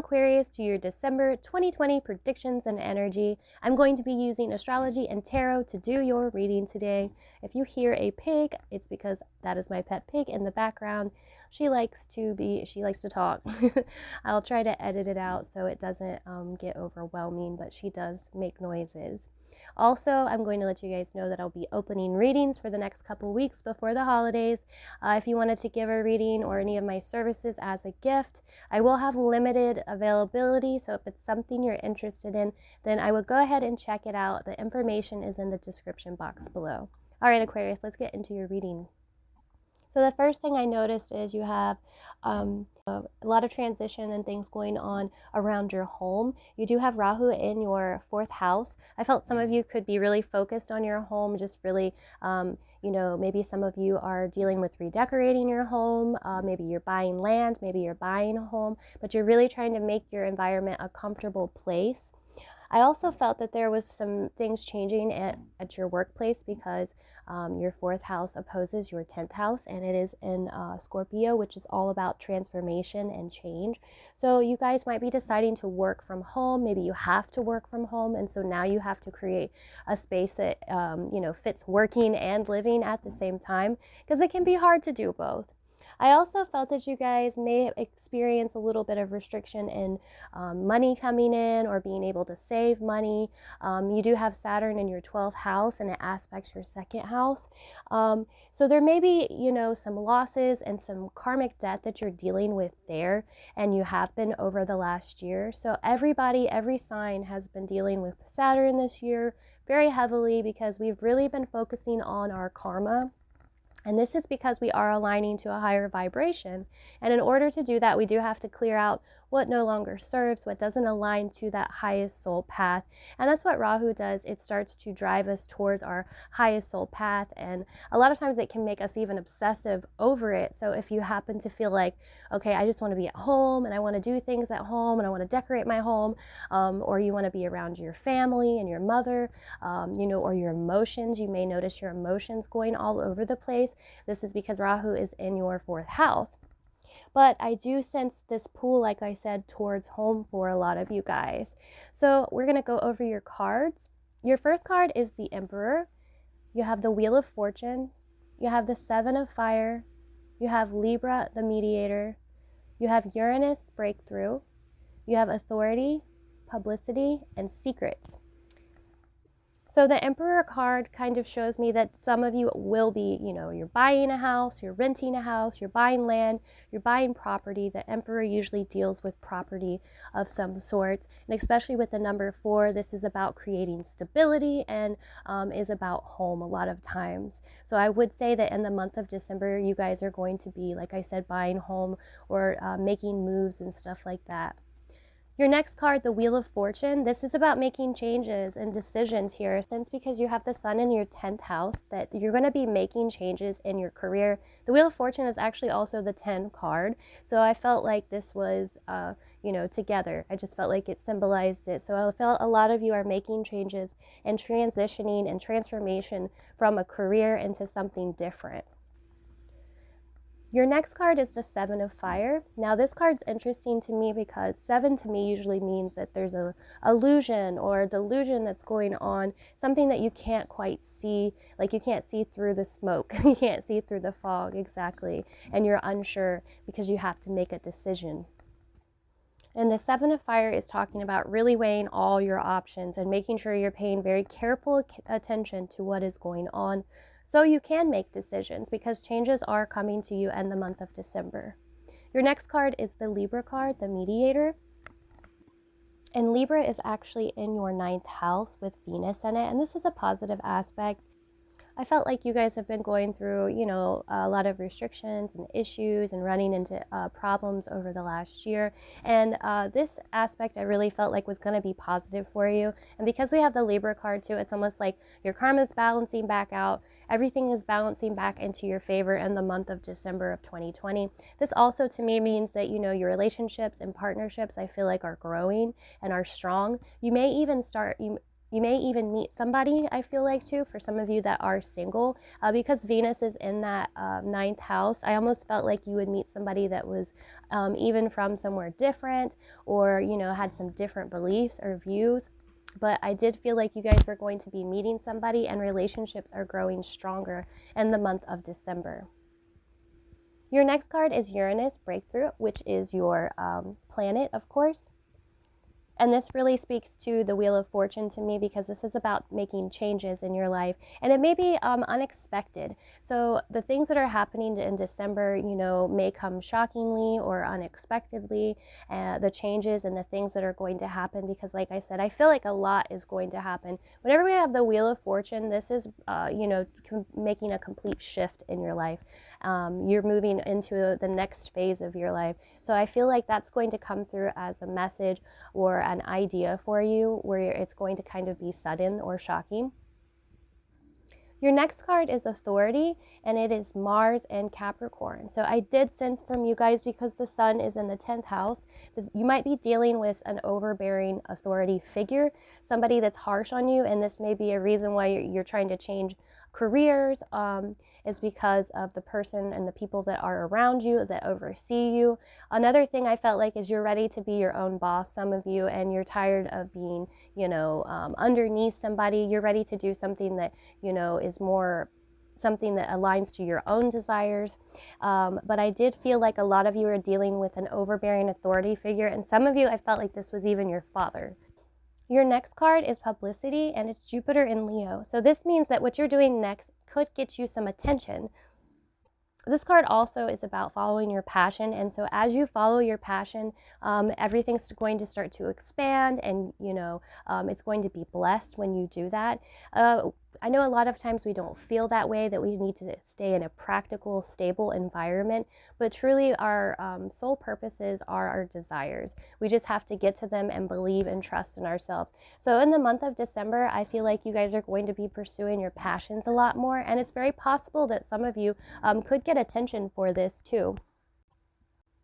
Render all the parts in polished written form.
Aquarius, to your December 2020 predictions and energy. I'm going to be using astrology and tarot to do your reading today. If you hear a pig, it's because that is my pet pig in the background. She likes to talk. I'll try to edit it out so it doesn't get overwhelming, but she does make noises. Also, I'm going to let you guys know that I'll be opening readings for the next couple weeks before the holidays. If you wanted to give a reading or any of my services as a gift, I will have limited availability, so if it's something you're interested in, then I would go ahead and check it out. The information is in the description box below. All right, Aquarius, let's get into your reading. So the first thing I noticed is you have a lot of transition and things going on around your home. You do have Rahu in your 4th house. I felt some of you could be really focused on your home, just really, maybe some of you are dealing with redecorating your home. Maybe you're buying land, maybe you're buying a home, but you're really trying to make your environment a comfortable place. I also felt that there was some things changing at your workplace because your 4th house opposes your 10th house, and it is in Scorpio, which is all about transformation and change. So you guys might be deciding to work from home. Maybe you have to work from home, and so now you have to create a space that fits working and living at the same time, because it can be hard to do both. I also felt that you guys may experience a little bit of restriction in money coming in or being able to save money. You do have Saturn in your 12th house, and it aspects your 2nd house. So there may be, some losses and some karmic debt that you're dealing with there, and you have been over the last year. So every sign has been dealing with Saturn this year very heavily, because we've really been focusing on our karma. And this is because we are aligning to a higher vibration. And in order to do that, we do have to clear out what no longer serves, what doesn't align to that highest soul path. And that's what Rahu does. It starts to drive us towards our highest soul path. And a lot of times it can make us even obsessive over it. So if you happen to feel like, okay, I just want to be at home and I want to do things at home and I want to decorate my home, or you want to be around your family and your mother, or your emotions, you may notice your emotions going all over the place. This is because Rahu is in your 4th house. But I do sense this pull, like I said, towards home for a lot of you guys. So we're going to go over your cards. Your first card is the Emperor. You have the Wheel of Fortune. You have the 7 of Fire. You have Libra, the Mediator. You have Uranus, Breakthrough. You have Authority, Publicity, and Secrets. So the Emperor card kind of shows me that some of you will be, you're buying a house, you're renting a house, you're buying land, you're buying property. The Emperor usually deals with property of some sort, and especially with the number 4, this is about creating stability and is about home a lot of times. So I would say that in the month of December, you guys are going to be, like I said, buying home or making moves and stuff like that. Your next card, the Wheel of Fortune, this is about making changes and decisions here. Since because you have the Sun in your 10th house, that you're going to be making changes in your career. The Wheel of Fortune is actually also the 10 card. So I felt like this was, together. I just felt like it symbolized it. So I felt a lot of you are making changes and transitioning and transformation from a career into something different. Your next card is the 7 of Fire. Now this card's interesting to me because 7 to me usually means that there's a illusion or a delusion that's going on, something that you can't quite see, like you can't see through the smoke, you can't see through the fog exactly, and you're unsure because you have to make a decision. And the 7 of Fire is talking about really weighing all your options and making sure you're paying very careful attention to what is going on, so you can make decisions, because changes are coming to you in the month of December. Your next card is the Libra card, the Mediator. And Libra is actually in your 9th house with Venus in it. And this is a positive aspect. I felt like you guys have been going through, a lot of restrictions and issues and running into problems over the last year. And this aspect I really felt like was going to be positive for you. And because we have the Libra card too, it's almost like your karma is balancing back out. Everything is balancing back into your favor in the month of December of 2020. This also to me means that, your relationships and partnerships I feel like are growing and are strong. You may even start, You may even meet somebody, I feel like, too, for some of you that are single, because Venus is in that ninth house. I almost felt like you would meet somebody that was even from somewhere different, or, you know, had some different beliefs or views. But I did feel like you guys were going to be meeting somebody, and relationships are growing stronger in the month of December. Your next card is Uranus Breakthrough, which is your planet, of course. And this really speaks to the Wheel of Fortune to me, because this is about making changes in your life. And it may be unexpected. So the things that are happening in December, you know, may come shockingly or unexpectedly. The changes and the things that are going to happen, because like I said, I feel like a lot is going to happen. Whenever we have the Wheel of Fortune, this is, you know, making a complete shift in your life. You're moving into the next phase of your life. So I feel like that's going to come through as a message or an idea for you, where it's going to kind of be sudden or shocking. Your next card is Authority, and it is Mars and Capricorn. So I did sense from you guys, because the sun is in the 10th house, you might be dealing with an overbearing authority figure, somebody that's harsh on you, and this may be a reason why you're trying to change careers, is because of the person and the people that are around you that oversee you. Another thing I felt like is you're ready to be your own boss, some of you, and you're tired of being, you know, underneath somebody. You're ready to do something that, you know, is more something that aligns to your own desires. But I did feel like a lot of you are dealing with an overbearing authority figure, and some of you, I felt like this was even your father. Your next card is Publicity, and it's Jupiter in Leo. So this means that what you're doing next could get you some attention. This card also is about following your passion, and so as you follow your passion, everything's going to start to expand, and you know, it's going to be blessed when you do that. I know a lot of times we don't feel that way, that we need to stay in a practical, stable environment, but truly our sole purposes are our desires. We just have to get to them and believe and trust in ourselves. So in the month of December, I feel like you guys are going to be pursuing your passions a lot more, and it's very possible that some of you could get attention for this too.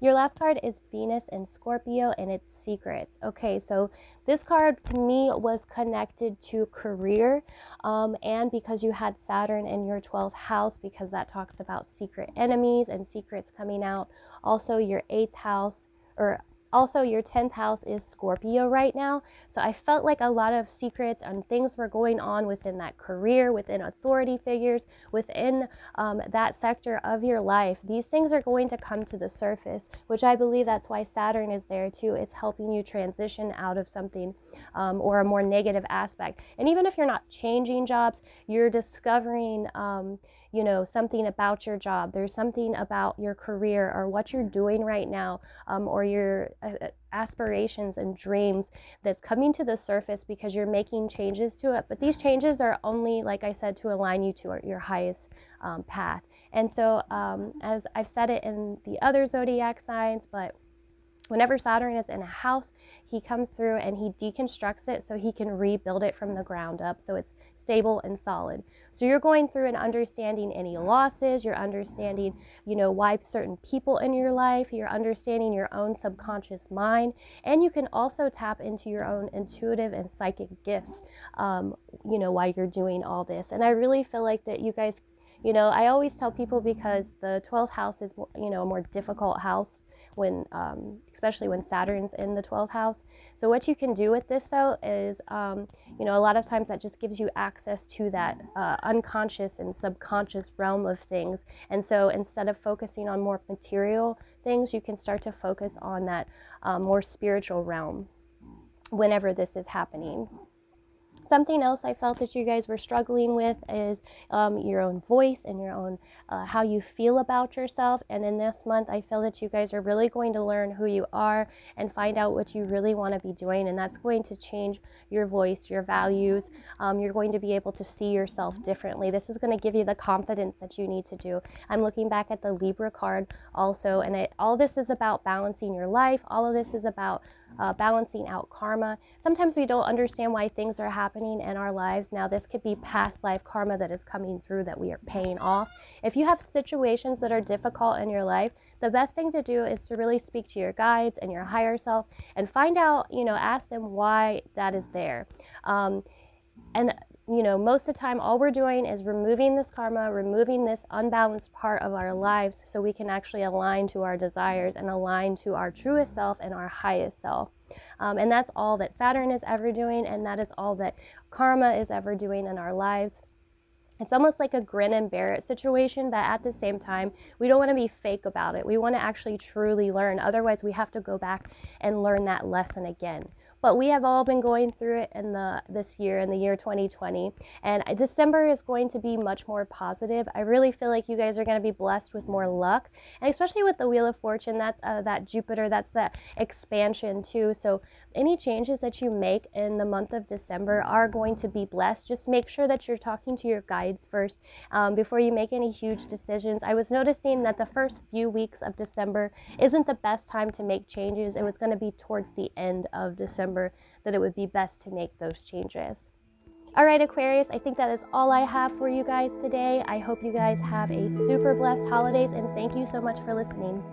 Your last card is Venus in Scorpio, and it's Secrets. Okay, so this card to me was connected to career, and because you had Saturn in your 12th house, because that talks about secret enemies and secrets coming out. Also, your 8th house, or also your 10th house is Scorpio right now. So I felt like a lot of secrets and things were going on within that career, within authority figures, within that sector of your life. These things are going to come to the surface, which I believe that's why Saturn is there too. It's helping you transition out of something or a more negative aspect. And even if you're not changing jobs, you're discovering you know, something about your job. There's something about your career or what you're doing right now, or your aspirations and dreams that's coming to the surface because you're making changes to it. But these changes are only, like I said, to align you to your highest path. And so as I've said it in the other zodiac signs, but whenever Saturn is in a house, he comes through and he deconstructs it so he can rebuild it from the ground up, so it's stable and solid. So you're going through and understanding any losses, you're understanding, you know, why certain people in your life, you're understanding your own subconscious mind, and you can also tap into your own intuitive and psychic gifts, you know, while you're doing all this. And I really feel like that you guys, you know, I always tell people, because the 12th house is, you know, a more difficult house when, especially when Saturn's in the 12th house. So what you can do with this though is, you know, a lot of times that just gives you access to that unconscious and subconscious realm of things. And so instead of focusing on more material things, you can start to focus on that more spiritual realm whenever this is happening. Something else I felt that you guys were struggling with is your own voice and your own how you feel about yourself. And in this month, I feel that you guys are really going to learn who you are and find out what you really want to be doing. And that's going to change your voice, your values. You're going to be able to see yourself differently. This is going to give you the confidence that you need to do. I'm looking back at the Libra card also, and all this is about balancing your life. All of this is about balancing out karma. Sometimes we don't understand why things are happening in our lives. Now, this could be past life karma that is coming through that we are paying off. If you have situations that are difficult in your life, the best thing to do is to really speak to your guides and your higher self and find out, you know, ask them why that is there. And most of the time, all we're doing is removing this karma, removing this unbalanced part of our lives so we can actually align to our desires and align to our truest self and our highest self. And that's all that Saturn is ever doing, and that is all that karma is ever doing in our lives. It's almost like a grin and bear it situation, but at the same time, we don't want to be fake about it. We want to actually truly learn. Otherwise, we have to go back and learn that lesson again. But we have all been going through it in this year, in the year 2020, and December is going to be much more positive. I really feel like you guys are going to be blessed with more luck, and especially with the Wheel of Fortune, that's that Jupiter, that's that expansion too. So any changes that you make in the month of December are going to be blessed. Just make sure that you're talking to your guides first before you make any huge decisions. I was noticing that the first few weeks of December isn't the best time to make changes. It was going to be towards the end of December that it would be best to make those changes. All right, Aquarius, I think that is all I have for you guys today. I hope you guys have a super blessed holidays, and thank you so much for listening.